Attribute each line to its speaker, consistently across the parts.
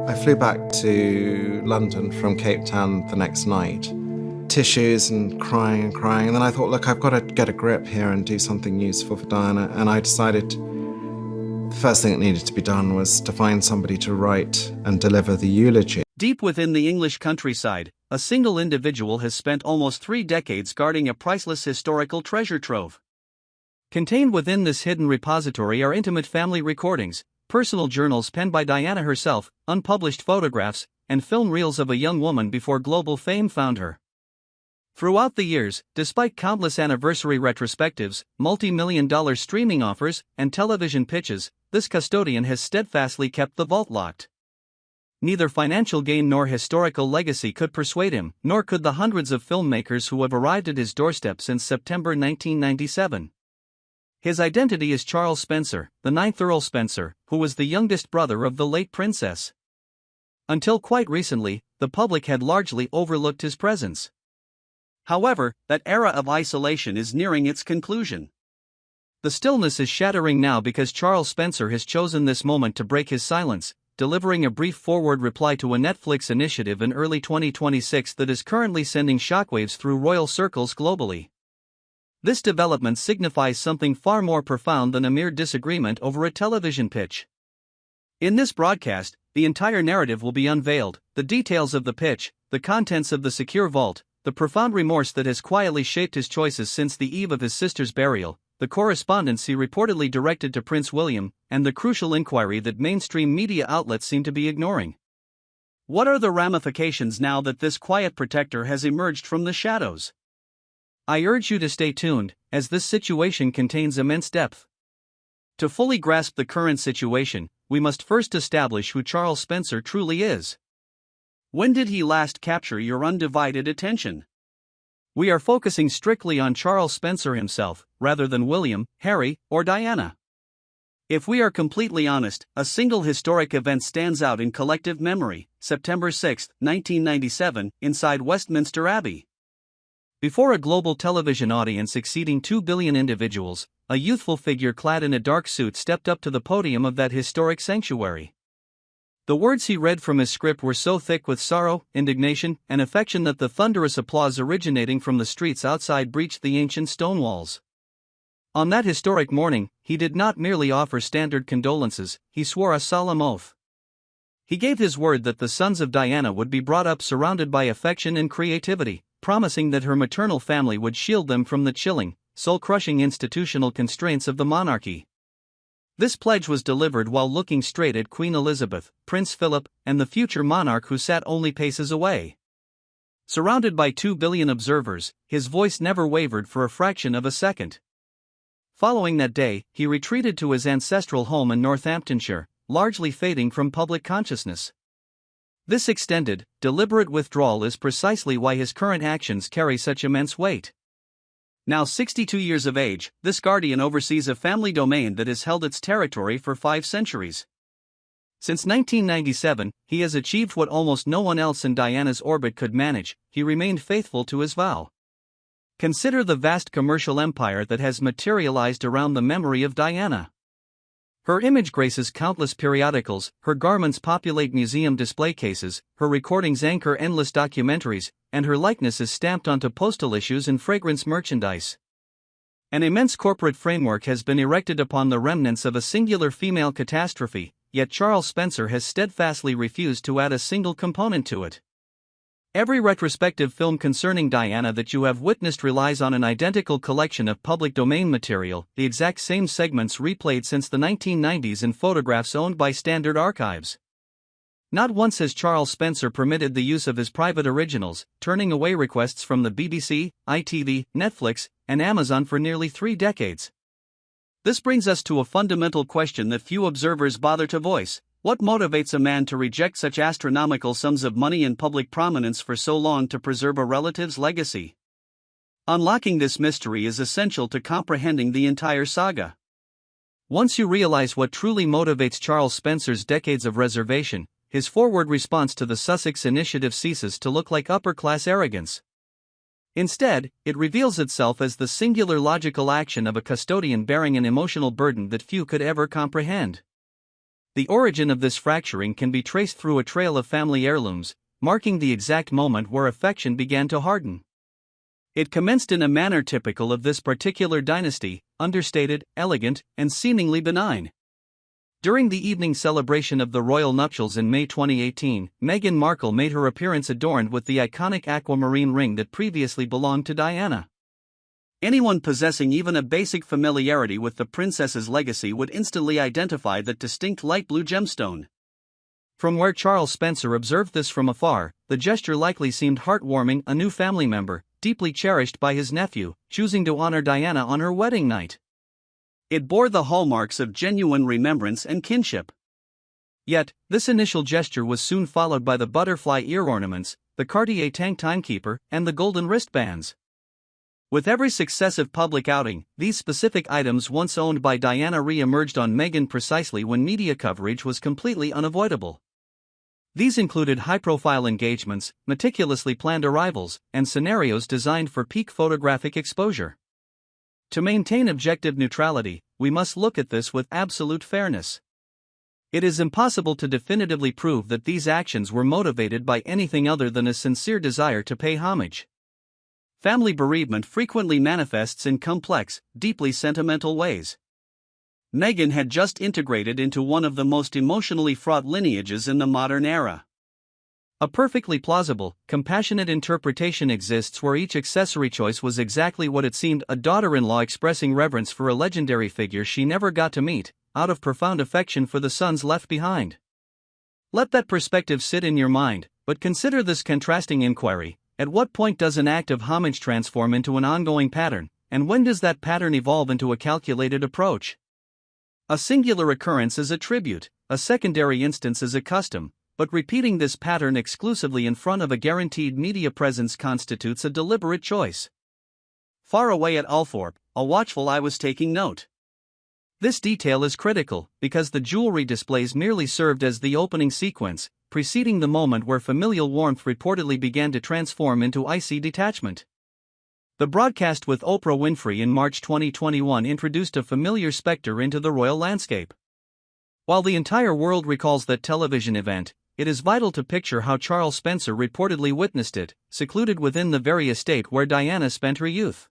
Speaker 1: I flew back to London from Cape Town the next night. Tissues and crying. And then I thought, look, I've got to get a grip here and do something useful for Diana. And I decided the first thing that needed to be done was to find somebody to write and deliver the eulogy.
Speaker 2: Deep within the English countryside, a single individual has spent almost 3 decades guarding a priceless historical treasure trove. Contained within this hidden repository are intimate family recordings, personal journals penned by Diana herself, unpublished photographs, and film reels of a young woman before global fame found her. Throughout the years, despite countless anniversary retrospectives, multi-million-dollar streaming offers, and television pitches, this custodian has steadfastly kept the vault locked. Neither financial gain nor historical legacy could persuade him, nor could the hundreds of filmmakers who have arrived at his doorstep since September 1997. His identity is Charles Spencer, the 9th Earl Spencer, who was the youngest brother of the late princess. Until quite recently, the public had largely overlooked his presence. However, that era of isolation is nearing its conclusion. The stillness is shattering now because Charles Spencer has chosen this moment to break his silence, delivering a brief forward reply to a Netflix initiative in early 2026 that is currently sending shockwaves through royal circles globally. This development signifies something far more profound than a mere disagreement over a television pitch. In this broadcast, the entire narrative will be unveiled: the details of the pitch, the contents of the secure vault, the profound remorse that has quietly shaped his choices since the eve of his sister's burial, the correspondence he reportedly directed to Prince William, and the crucial inquiry that mainstream media outlets seem to be ignoring. What are the ramifications now that this quiet protector has emerged from the shadows? I urge you to stay tuned, as this situation contains immense depth. To fully grasp the current situation, we must first establish who Charles Spencer truly is. When did he last capture your undivided attention? We are focusing strictly on Charles Spencer himself, rather than William, Harry, or Diana. If we are completely honest, a single historic event stands out in collective memory: September 6, 1997, inside Westminster Abbey. Before a global television audience exceeding 2 billion individuals, a youthful figure clad in a dark suit stepped up to the podium of that historic sanctuary. The words he read from his script were so thick with sorrow, indignation, and affection that the thunderous applause originating from the streets outside breached the ancient stone walls. On that historic morning, he did not merely offer standard condolences, he swore a solemn oath. He gave his word that the sons of Diana would be brought up surrounded by affection and creativity, promising that her maternal family would shield them from the chilling, soul-crushing institutional constraints of the monarchy. This pledge was delivered while looking straight at Queen Elizabeth, Prince Philip, and the future monarch who sat only paces away. Surrounded by 2 billion observers, his voice never wavered for a fraction of a second. Following that day, he retreated to his ancestral home in Northamptonshire, largely fading from public consciousness. This extended, deliberate withdrawal is precisely why his current actions carry such immense weight. Now 62 years of age, this guardian oversees a family domain that has held its territory for 5 centuries. Since 1997, he has achieved what almost no one else in Diana's orbit could manage: he remained faithful to his vow. Consider the vast commercial empire that has materialized around the memory of Diana. Her image graces countless periodicals, her garments populate museum display cases, her recordings anchor endless documentaries, and her likeness is stamped onto postal issues and fragrance merchandise. An immense corporate framework has been erected upon the remnants of a singular female catastrophe, yet Charles Spencer has steadfastly refused to add a single component to it. Every retrospective film concerning Diana that you have witnessed relies on an identical collection of public domain material, the exact same segments replayed since the 1990s in photographs owned by Standard Archives. Not once has Charles Spencer permitted the use of his private originals, turning away requests from the BBC, ITV, Netflix, and Amazon for nearly 3 decades. This brings us to a fundamental question that few observers bother to voice: what motivates a man to reject such astronomical sums of money and public prominence for so long to preserve a relative's legacy? Unlocking this mystery is essential to comprehending the entire saga. Once you realize what truly motivates Charles Spencer's decades of reservation, his forward response to the Sussex initiative ceases to look like upper-class arrogance. Instead, it reveals itself as the singular logical action of a custodian bearing an emotional burden that few could ever comprehend. The origin of this fracturing can be traced through a trail of family heirlooms, marking the exact moment where affection began to harden. It commenced in a manner typical of this particular dynasty, understated, elegant, and seemingly benign. During the evening celebration of the royal nuptials in May 2018, Meghan Markle made her appearance adorned with the iconic aquamarine ring that previously belonged to Diana. Anyone possessing even a basic familiarity with the princess's legacy would instantly identify that distinct light blue gemstone. From where Charles Spencer observed this from afar, the gesture likely seemed heartwarming, a new family member, deeply cherished by his nephew, choosing to honor Diana on her wedding night. It bore the hallmarks of genuine remembrance and kinship. Yet, this initial gesture was soon followed by the butterfly ear ornaments, the Cartier tank timekeeper, and the golden wristbands. With every successive public outing, these specific items once owned by Diana re-emerged on Meghan precisely when media coverage was completely unavoidable. These included high-profile engagements, meticulously planned arrivals, and scenarios designed for peak photographic exposure. To maintain objective neutrality, we must look at this with absolute fairness. It is impossible to definitively prove that these actions were motivated by anything other than a sincere desire to pay homage. Family bereavement frequently manifests in complex, deeply sentimental ways. Meghan had just integrated into one of the most emotionally fraught lineages in the modern era. A perfectly plausible, compassionate interpretation exists where each accessory choice was exactly what it seemed: a daughter-in-law expressing reverence for a legendary figure she never got to meet, out of profound affection for the sons left behind. Let that perspective sit in your mind, but consider this contrasting inquiry: at what point does an act of homage transform into an ongoing pattern, and when does that pattern evolve into a calculated approach? A singular occurrence is a tribute, a secondary instance is a custom, but repeating this pattern exclusively in front of a guaranteed media presence constitutes a deliberate choice. Far away at Althorpe, a watchful eye was taking note. This detail is critical, because the jewelry displays merely served as the opening sequence, preceding the moment where familial warmth reportedly began to transform into icy detachment. The broadcast with Oprah Winfrey in March 2021 introduced a familiar specter into the royal landscape. While the entire world recalls that television event, it is vital to picture how Charles Spencer reportedly witnessed it, secluded within the very estate where Diana spent her youth.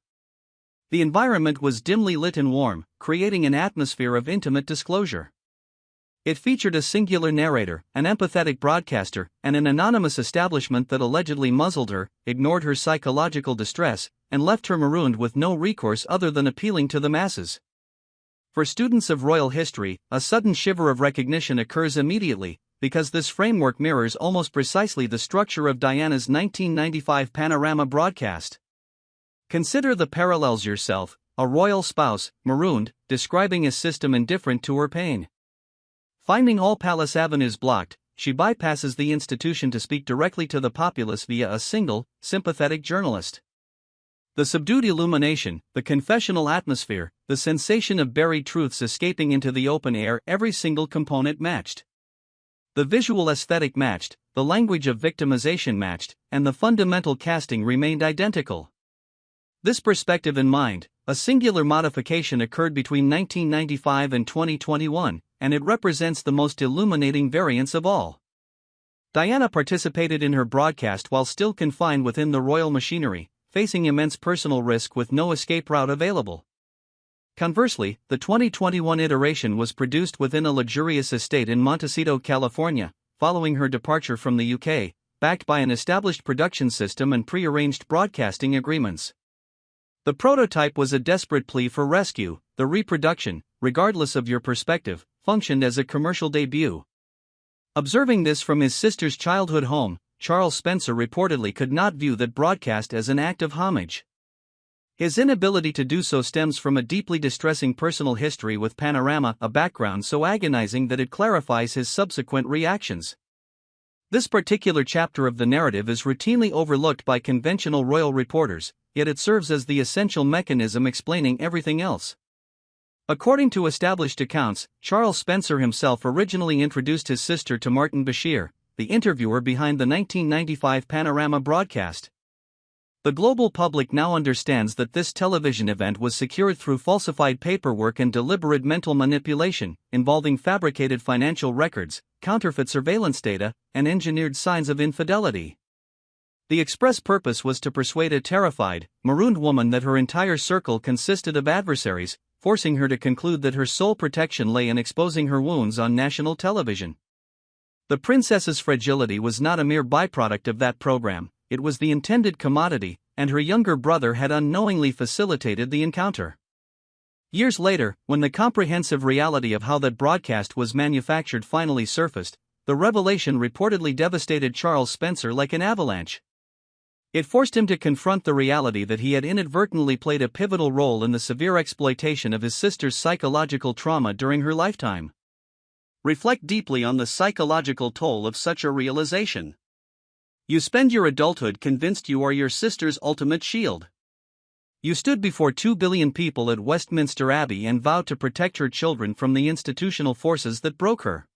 Speaker 2: The environment was dimly lit and warm, creating an atmosphere of intimate disclosure. It featured a singular narrator, an empathetic broadcaster, and an anonymous establishment that allegedly muzzled her, ignored her psychological distress, and left her marooned with no recourse other than appealing to the masses. For students of royal history, a sudden shiver of recognition occurs immediately, because this framework mirrors almost precisely the structure of Diana's 1995 Panorama broadcast. Consider the parallels yourself: a royal spouse, marooned, describing a system indifferent to her pain. Finding all palace avenues blocked, she bypasses the institution to speak directly to the populace via a single, sympathetic journalist. The subdued illumination, the confessional atmosphere, the sensation of buried truths escaping into the open air, every single component matched. The visual aesthetic matched, the language of victimization matched, and the fundamental casting remained identical. This perspective in mind, a singular modification occurred between 1995 and 2021, and it represents the most illuminating variance of all. Diana participated in her broadcast while still confined within the royal machinery, facing immense personal risk with no escape route available. Conversely, the 2021 iteration was produced within a luxurious estate in Montecito, California, following her departure from the UK, backed by an established production system and pre-arranged broadcasting agreements. The prototype was a desperate plea for rescue. The reproduction, regardless of your perspective, functioned as a commercial debut. Observing this from his sister's childhood home, Charles Spencer reportedly could not view that broadcast as an act of homage. His inability to do so stems from a deeply distressing personal history with Panorama, a background so agonizing that it clarifies his subsequent reactions. This particular chapter of the narrative is routinely overlooked by conventional royal reporters, yet it serves as the essential mechanism explaining everything else. According to established accounts, Charles Spencer himself originally introduced his sister to Martin Bashir, the interviewer behind the 1995 Panorama broadcast. The global public now understands that this television event was secured through falsified paperwork and deliberate mental manipulation, involving fabricated financial records, counterfeit surveillance data, and engineered signs of infidelity. The express purpose was to persuade a terrified, marooned woman that her entire circle consisted of adversaries, forcing her to conclude that her sole protection lay in exposing her wounds on national television. The princess's fragility was not a mere byproduct of that program, it was the intended commodity, and her younger brother had unknowingly facilitated the encounter. Years later, when the comprehensive reality of how that broadcast was manufactured finally surfaced, the revelation reportedly devastated Charles Spencer like an avalanche. It forced him to confront the reality that he had inadvertently played a pivotal role in the severe exploitation of his sister's psychological trauma during her lifetime. Reflect deeply on the psychological toll of such a realization. You spend your adulthood convinced you are your sister's ultimate shield. You stood before 2 billion people at Westminster Abbey and vowed to protect her children from the institutional forces that broke her.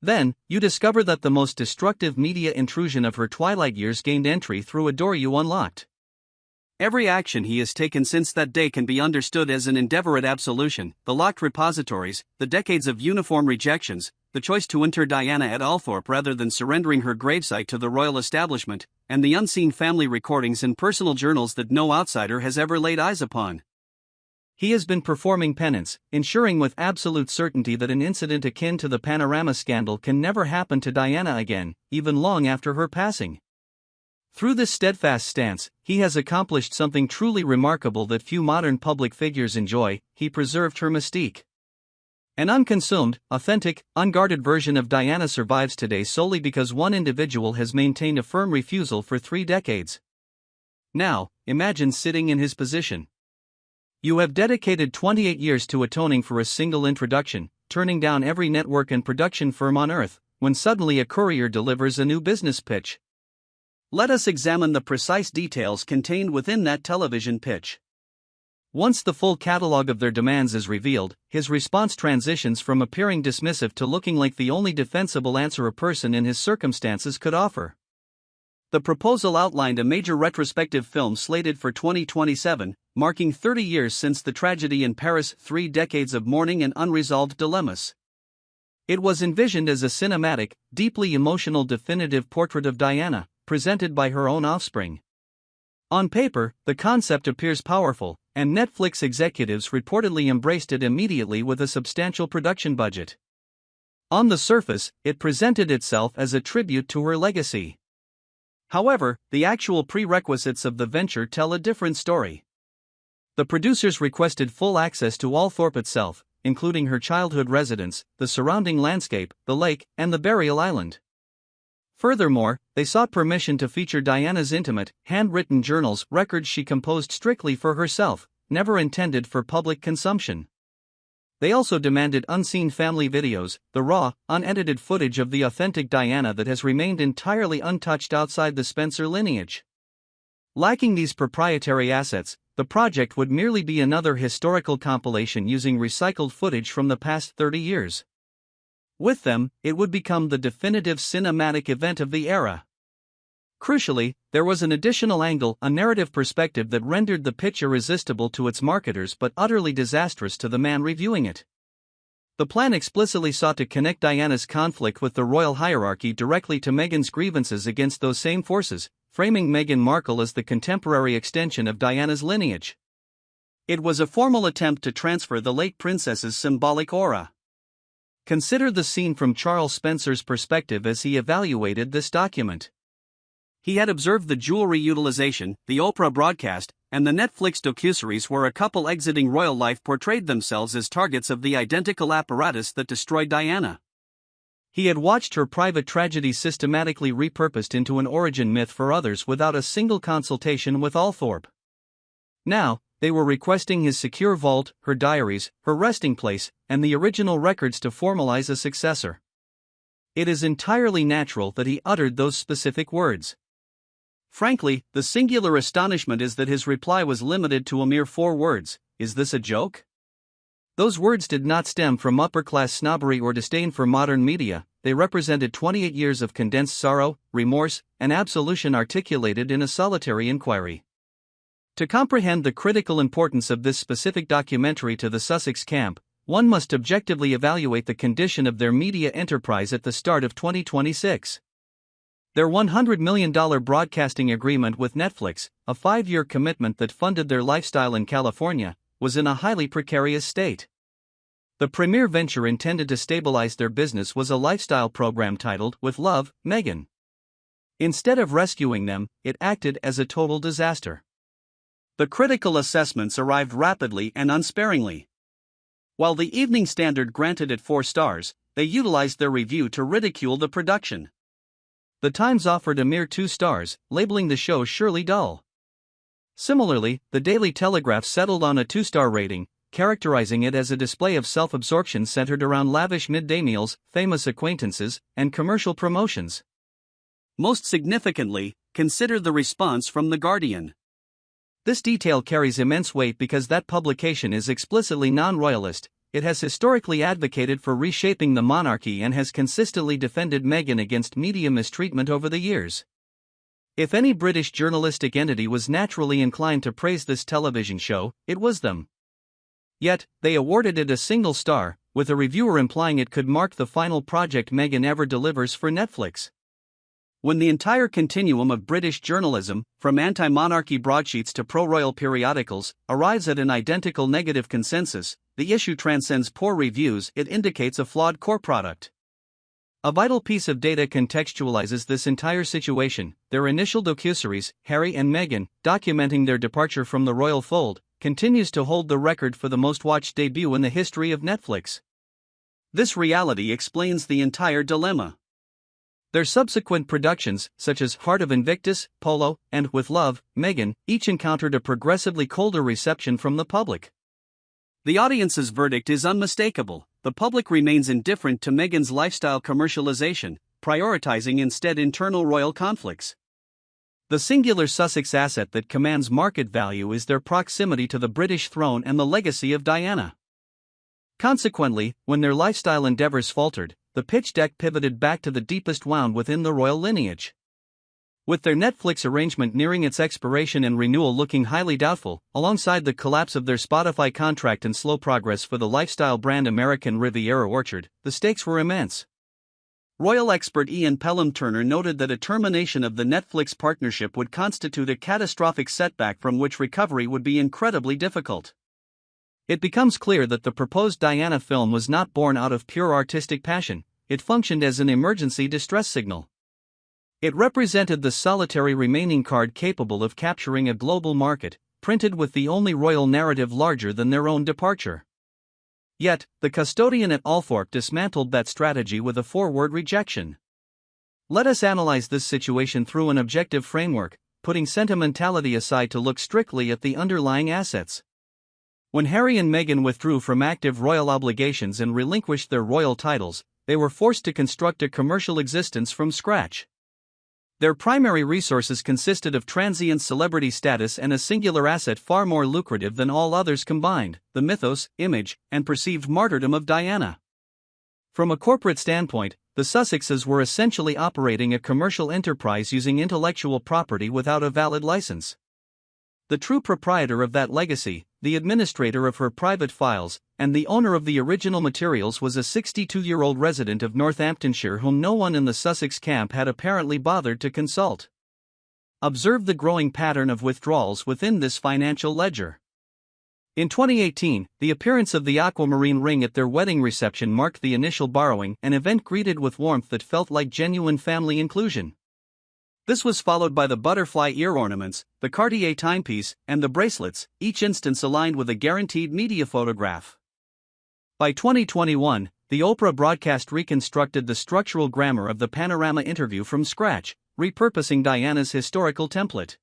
Speaker 2: Then, you discover that the most destructive media intrusion of her twilight years gained entry through a door you unlocked. Every action he has taken since that day can be understood as an endeavor at absolution: the locked repositories, the decades of uniform rejections, the choice to inter Diana at Althorpe rather than surrendering her gravesite to the royal establishment, and the unseen family recordings and personal journals that no outsider has ever laid eyes upon. He has been performing penance, ensuring with absolute certainty that an incident akin to the Panorama scandal can never happen to Diana again, even long after her passing. Through this steadfast stance, he has accomplished something truly remarkable that few modern public figures enjoy: he preserved her mystique. An unconsumed, authentic, unguarded version of Diana survives today solely because one individual has maintained a firm refusal for 3 decades. Now, imagine sitting in his position. You have dedicated 28 years to atoning for a single introduction, turning down every network and production firm on earth, when suddenly a courier delivers a new business pitch. Let us examine the precise details contained within that television pitch. Once the full catalog of their demands is revealed, his response transitions from appearing dismissive to looking like the only defensible answer a person in his circumstances could offer. The proposal outlined a major retrospective film slated for 2027, marking 30 years since the tragedy in Paris, 3 decades of mourning and unresolved dilemmas. It was envisioned as a cinematic, deeply emotional definitive portrait of Diana, presented by her own offspring. On paper, the concept appears powerful, and Netflix executives reportedly embraced it immediately with a substantial production budget. On the surface, it presented itself as a tribute to her legacy. However, the actual prerequisites of the venture tell a different story. The producers requested full access to Althorpe itself, including her childhood residence, the surrounding landscape, the lake, and the burial island. Furthermore, they sought permission to feature Diana's intimate, handwritten journals, records she composed strictly for herself, never intended for public consumption. They also demanded unseen family videos, the raw, unedited footage of the authentic Diana that has remained entirely untouched outside the Spencer lineage. Lacking these proprietary assets, the project would merely be another historical compilation using recycled footage from the past 30 years. With them, it would become the definitive cinematic event of the era. Crucially, there was an additional angle, a narrative perspective that rendered the pitch irresistible to its marketers but utterly disastrous to the man reviewing it. The plan explicitly sought to connect Diana's conflict with the royal hierarchy directly to Meghan's grievances against those same forces, framing Meghan Markle as the contemporary extension of Diana's lineage. It was a formal attempt to transfer the late princess's symbolic aura. Consider the scene from Charles Spencer's perspective as he evaluated this document. He had observed the jewelry utilization, the Oprah broadcast, and the Netflix docuseries where a couple exiting royal life portrayed themselves as targets of the identical apparatus that destroyed Diana. He had watched her private tragedy systematically repurposed into an origin myth for others without a single consultation with Althorpe. Now, they were requesting his secure vault, her diaries, her resting place, and the original records to formalize a successor. It is entirely natural that he uttered those specific words. Frankly, the singular astonishment is that his reply was limited to a mere 4 words: "Is this a joke?" Those words did not stem from upper-class snobbery or disdain for modern media, they represented 28 years of condensed sorrow, remorse, and absolution articulated in a solitary inquiry. To comprehend the critical importance of this specific documentary to the Sussex camp, one must objectively evaluate the condition of their media enterprise at the start of 2026. Their $100 million broadcasting agreement with Netflix, a 5-year commitment that funded their lifestyle in California, was in a highly precarious state. The premier venture intended to stabilize their business was a lifestyle program titled With Love, Meghan. Instead of rescuing them, it acted as a total disaster. The critical assessments arrived rapidly and unsparingly. While the Evening Standard granted it 4 stars, they utilized their review to ridicule the production. The Times offered a mere 2 stars, labeling the show surely dull. Similarly, the Daily Telegraph settled on a 2-star rating, characterizing it as a display of self-absorption centered around lavish midday meals, famous acquaintances, and commercial promotions. Most significantly, consider the response from The Guardian. This detail carries immense weight because that publication is explicitly non-royalist. It has historically advocated for reshaping the monarchy and has consistently defended Meghan against media mistreatment over the years. If any British journalistic entity was naturally inclined to praise this television show, it was them. Yet, they awarded it a single star, with a reviewer implying it could mark the final project Meghan ever delivers for Netflix. When the entire continuum of British journalism, from anti-monarchy broadsheets to pro-royal periodicals, arrives at an identical negative consensus, the issue transcends poor reviews, it indicates a flawed core product. A vital piece of data contextualizes this entire situation. Their initial docuseries, Harry and Meghan, documenting their departure from the royal fold, continues to hold the record for the most-watched debut in the history of Netflix. This reality explains the entire dilemma. Their subsequent productions, such as Heart of Invictus, Polo, and With Love, Meghan, each encountered a progressively colder reception from the public. The audience's verdict is unmistakable. The public remains indifferent to Meghan's lifestyle commercialization, prioritizing instead internal royal conflicts. The singular Sussex asset that commands market value is their proximity to the British throne and the legacy of Diana. Consequently, when their lifestyle endeavors faltered, the pitch deck pivoted back to the deepest wound within the royal lineage. With their Netflix arrangement nearing its expiration and renewal looking highly doubtful, alongside the collapse of their Spotify contract and slow progress for the lifestyle brand American Riviera Orchard, the stakes were immense. Royal expert Ian Pelham-Turner noted that a termination of the Netflix partnership would constitute a catastrophic setback from which recovery would be incredibly difficult. It becomes clear that the proposed Diana film was not born out of pure artistic passion, it functioned as an emergency distress signal. It represented the solitary remaining card capable of capturing a global market, printed with the only royal narrative larger than their own departure. Yet, the custodian at Althorp dismantled that strategy with a 4-word rejection. Let us analyze this situation through an objective framework, putting sentimentality aside to look strictly at the underlying assets. When Harry and Meghan withdrew from active royal obligations and relinquished their royal titles, they were forced to construct a commercial existence from scratch. Their primary resources consisted of transient celebrity status and a singular asset far more lucrative than all others combined: the mythos, image, and perceived martyrdom of Diana. From a corporate standpoint, the Sussexes were essentially operating a commercial enterprise using intellectual property without a valid license. The true proprietor of that legacy, the administrator of her private files, and the owner of the original materials was a 62-year-old resident of Northamptonshire whom no one in the Sussex camp had apparently bothered to consult. Observe the growing pattern of withdrawals within this financial ledger. In 2018, the appearance of the aquamarine ring at their wedding reception marked the initial borrowing, an event greeted with warmth that felt like genuine family inclusion. This was followed by the butterfly ear ornaments, the Cartier timepiece, and the bracelets, each instance aligned with a guaranteed media photograph. By 2021, the Oprah broadcast reconstructed the structural grammar of the Panorama interview from scratch, repurposing Diana's historical template.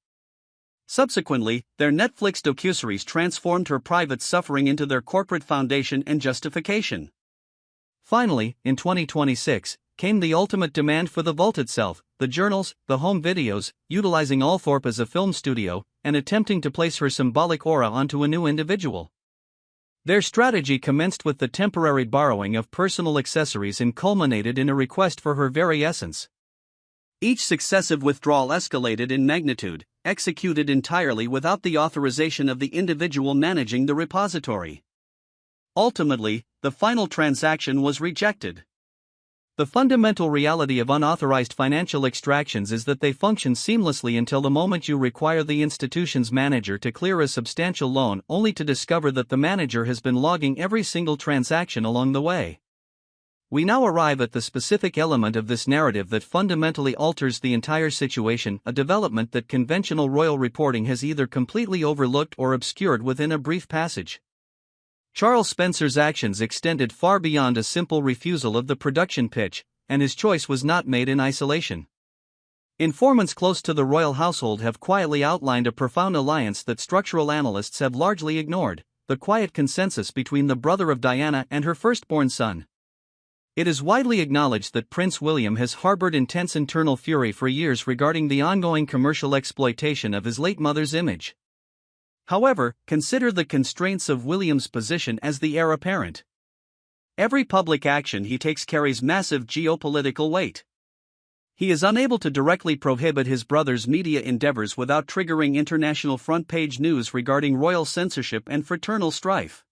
Speaker 2: Subsequently, their Netflix docuseries transformed her private suffering into their corporate foundation and justification. Finally, in 2026, came the ultimate demand for the vault itself, the journals, the home videos, utilizing Althorp as a film studio, and attempting to place her symbolic aura onto a new individual. Their strategy commenced with the temporary borrowing of personal accessories and culminated in a request for her very essence. Each successive withdrawal escalated in magnitude, executed entirely without the authorization of the individual managing the repository. Ultimately, the final transaction was rejected. The fundamental reality of unauthorized financial extractions is that they function seamlessly until the moment you require the institution's manager to clear a substantial loan, only to discover that the manager has been logging every single transaction along the way. We now arrive at the specific element of this narrative that fundamentally alters the entire situation, a development that conventional royal reporting has either completely overlooked or obscured within a brief passage. Charles Spencer's actions extended far beyond a simple refusal of the production pitch, and his choice was not made in isolation. Informants close to the royal household have quietly outlined a profound alliance that structural analysts have largely ignored, the quiet consensus between the brother of Diana and her firstborn son. It is widely acknowledged that Prince William has harbored intense internal fury for years regarding the ongoing commercial exploitation of his late mother's image. However, consider the constraints of William's position as the heir apparent. Every public action he takes carries massive geopolitical weight. He is unable to directly prohibit his brother's media endeavors without triggering international front-page news regarding royal censorship and fraternal strife.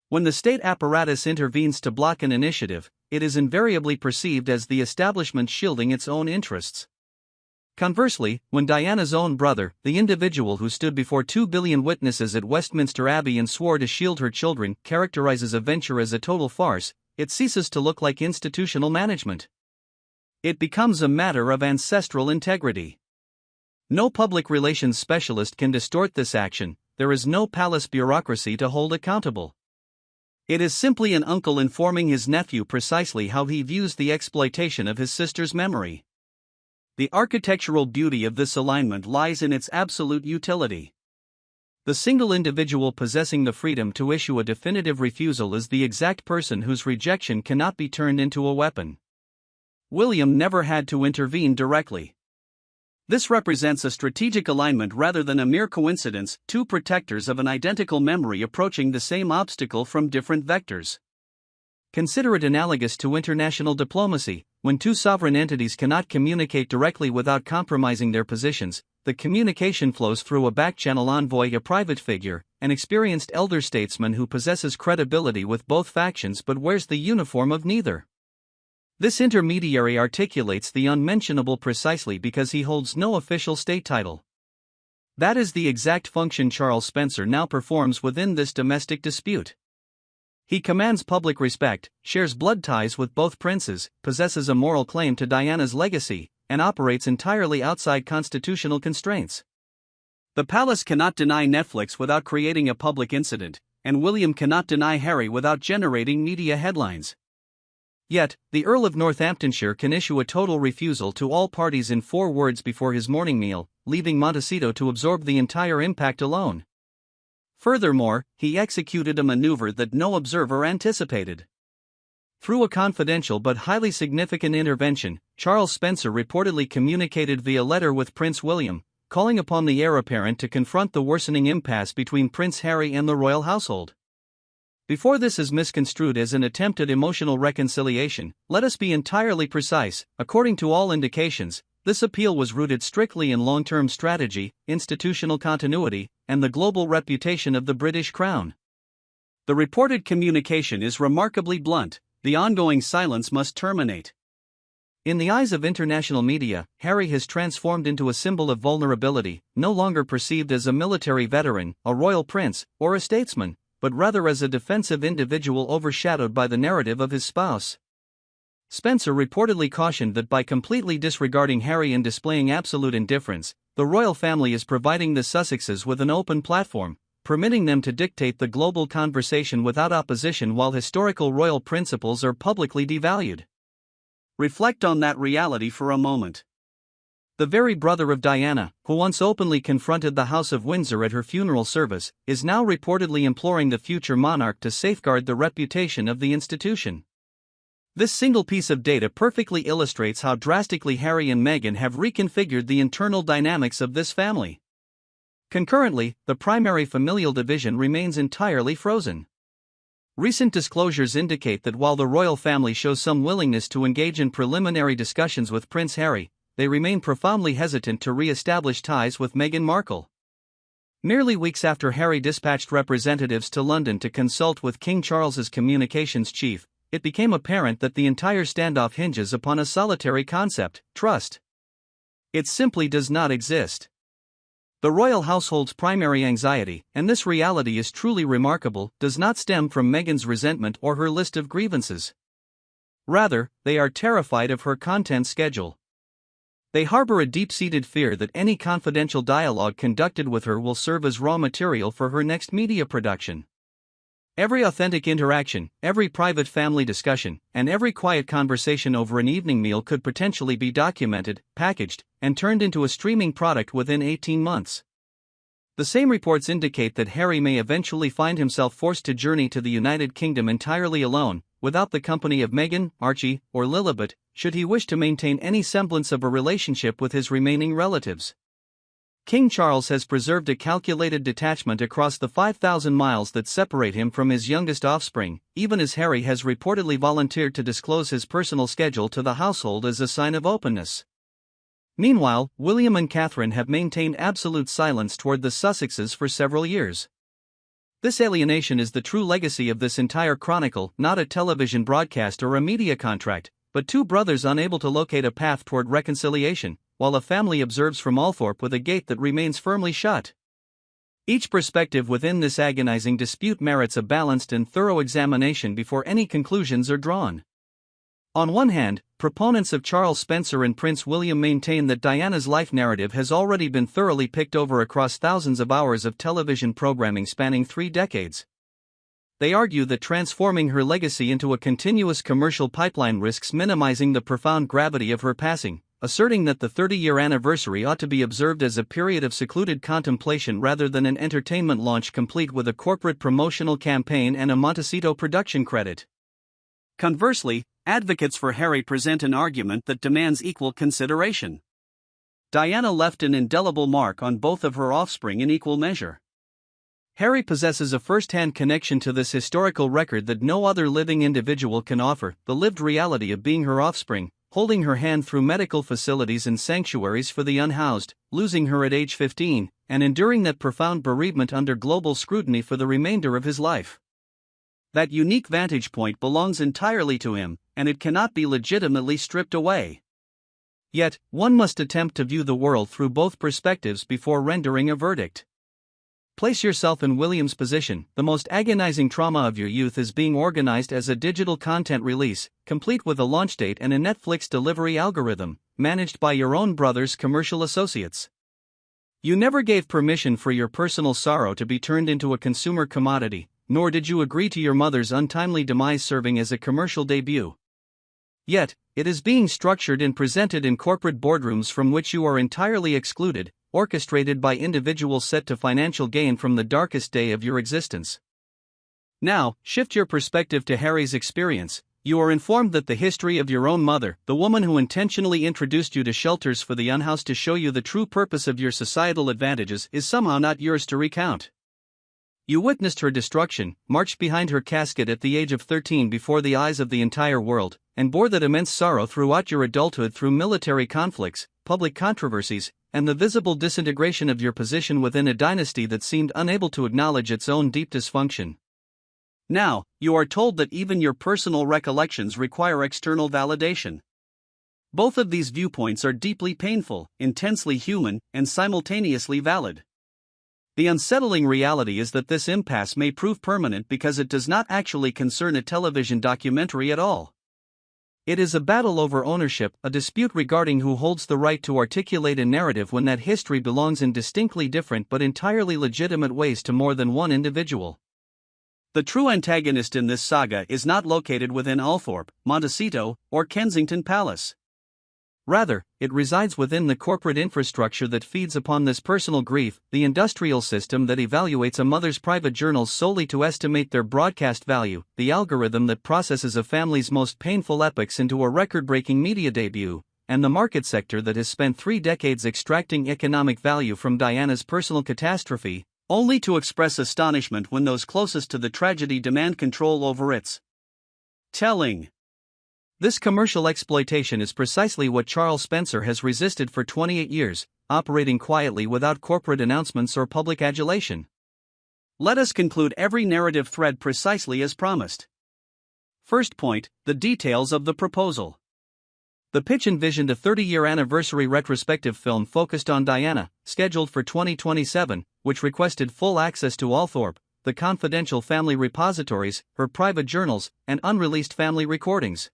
Speaker 2: When the state apparatus intervenes to block an initiative, it is invariably perceived as the establishment shielding its own interests. Conversely, when Diana's own brother, the individual who stood before 2 billion witnesses at Westminster Abbey and swore to shield her children, characterizes a venture as a total farce, it ceases to look like institutional management. It becomes a matter of ancestral integrity. No public relations specialist can distort this action, there is no palace bureaucracy to hold accountable. It is simply an uncle informing his nephew precisely how he views the exploitation of his sister's memory. The architectural beauty of this alignment lies in its absolute utility. The single individual possessing the freedom to issue a definitive refusal is the exact person whose rejection cannot be turned into a weapon. William never had to intervene directly. This represents a strategic alignment rather than a mere coincidence, two protectors of an identical memory approaching the same obstacle from different vectors. Consider it analogous to international diplomacy. When two sovereign entities cannot communicate directly without compromising their positions, the communication flows through a back-channel envoy, a private figure, an experienced elder statesman who possesses credibility with both factions but wears the uniform of neither. This intermediary articulates the unmentionable precisely because he holds no official state title. That is the exact function Charles Spencer now performs within this domestic dispute. He commands public respect, shares blood ties with both princes, possesses a moral claim to Diana's legacy, and operates entirely outside constitutional constraints. The palace cannot deny Netflix without creating a public incident, and William cannot deny Harry without generating media headlines. Yet, the Earl of Northamptonshire can issue a total refusal to all parties in 4 words before his morning meal, leaving Montecito to absorb the entire impact alone. Furthermore, he executed a maneuver that no observer anticipated. Through a confidential but highly significant intervention, Charles Spencer reportedly communicated via letter with Prince William, calling upon the heir apparent to confront the worsening impasse between Prince Harry and the royal household. Before this is misconstrued as an attempt at emotional reconciliation, let us be entirely precise. According to all indications, this appeal was rooted strictly in long-term strategy, institutional continuity, and the global reputation of the British Crown. The reported communication is remarkably blunt: the ongoing silence must terminate. In the eyes of international media, Harry has transformed into a symbol of vulnerability, no longer perceived as a military veteran, a royal prince, or a statesman, but rather as a defensive individual overshadowed by the narrative of his spouse. Spencer reportedly cautioned that by completely disregarding Harry and displaying absolute indifference, the royal family is providing the Sussexes with an open platform, permitting them to dictate the global conversation without opposition while historical royal principles are publicly devalued. Reflect on that reality for a moment. The very brother of Diana, who once openly confronted the House of Windsor at her funeral service, is now reportedly imploring the future monarch to safeguard the reputation of the institution. This single piece of data perfectly illustrates how drastically Harry and Meghan have reconfigured the internal dynamics of this family. Concurrently, the primary familial division remains entirely frozen. Recent disclosures indicate that while the royal family shows some willingness to engage in preliminary discussions with Prince Harry, they remain profoundly hesitant to re-establish ties with Meghan Markle. Merely weeks after Harry dispatched representatives to London to consult with King Charles's communications chief, it became apparent that the entire standoff hinges upon a solitary concept: trust. It simply does not exist. The royal household's primary anxiety, and this reality is truly remarkable, does not stem from Meghan's resentment or her list of grievances. Rather, they are terrified of her content schedule. They harbor a deep-seated fear that any confidential dialogue conducted with her will serve as raw material for her next media production. Every authentic interaction, every private family discussion, and every quiet conversation over an evening meal could potentially be documented, packaged, and turned into a streaming product within 18 months. The same reports indicate that Harry may eventually find himself forced to journey to the United Kingdom entirely alone, without the company of Meghan, Archie, or Lilibet, should he wish to maintain any semblance of a relationship with his remaining relatives. King Charles has preserved a calculated detachment across the 5,000 miles that separate him from his youngest offspring, even as Harry has reportedly volunteered to disclose his personal schedule to the household as a sign of openness. Meanwhile, William and Catherine have maintained absolute silence toward the Sussexes for several years. This alienation is the true legacy of this entire chronicle, not a television broadcast or a media contract, but two brothers unable to locate a path toward reconciliation, while a family observes from Althorpe with a gate that remains firmly shut. Each perspective within this agonizing dispute merits a balanced and thorough examination before any conclusions are drawn. On one hand, proponents of Charles Spencer and Prince William maintain that Diana's life narrative has already been thoroughly picked over across thousands of hours of television programming spanning 3 decades. They argue that transforming her legacy into a continuous commercial pipeline risks minimizing the profound gravity of her passing, asserting that the 30-year anniversary ought to be observed as a period of secluded contemplation rather than an entertainment launch complete with a corporate promotional campaign and a Montecito production credit. Conversely, advocates for Harry present an argument that demands equal consideration. Diana left an indelible mark on both of her offspring in equal measure. Harry possesses a first-hand connection to this historical record that no other living individual can offer, the lived reality of being her offspring, holding her hand through medical facilities and sanctuaries for the unhoused, losing her at age 15, and enduring that profound bereavement under global scrutiny for the remainder of his life. That unique vantage point belongs entirely to him, and it cannot be legitimately stripped away. Yet, one must attempt to view the world through both perspectives before rendering a verdict. Place yourself in William's position. The most agonizing trauma of your youth is being organized as a digital content release, complete with a launch date and a Netflix delivery algorithm, managed by your own brother's commercial associates. You never gave permission for your personal sorrow to be turned into a consumer commodity, nor did you agree to your mother's untimely demise serving as a commercial debut. Yet, it is being structured and presented in corporate boardrooms from which you are entirely excluded, orchestrated by individuals set to financial gain from the darkest day of your existence. Now, shift your perspective to Harry's experience. You are informed that the history of your own mother, the woman who intentionally introduced you to shelters for the unhoused to show you the true purpose of your societal advantages, is somehow not yours to recount. You witnessed her destruction, marched behind her casket at the age of 13 before the eyes of the entire world, and bore that immense sorrow throughout your adulthood through military conflicts, public controversies, and the visible disintegration of your position within a dynasty that seemed unable to acknowledge its own deep dysfunction. Now, you are told that even your personal recollections require external validation. Both of these viewpoints are deeply painful, intensely human, and simultaneously valid. The unsettling reality is that this impasse may prove permanent because it does not actually concern a television documentary at all. It is a battle over ownership, a dispute regarding who holds the right to articulate a narrative when that history belongs in distinctly different but entirely legitimate ways to more than one individual. The true antagonist in this saga is not located within Althorpe, Montecito, or Kensington Palace. Rather, it resides within the corporate infrastructure that feeds upon this personal grief, the industrial system that evaluates a mother's private journals solely to estimate their broadcast value, the algorithm that processes a family's most painful epics into a record-breaking media debut, and the market sector that has spent 3 decades extracting economic value from Diana's personal catastrophe, only to express astonishment when those closest to the tragedy demand control over its telling. This commercial exploitation is precisely what Charles Spencer has resisted for 28 years, operating quietly without corporate announcements or public adulation. Let us conclude every narrative thread precisely as promised. First point, the details of the proposal. The pitch envisioned a 30-year anniversary retrospective film focused on Diana, scheduled for 2027, which requested full access to Althorpe, the confidential family repositories, her private journals, and unreleased family recordings.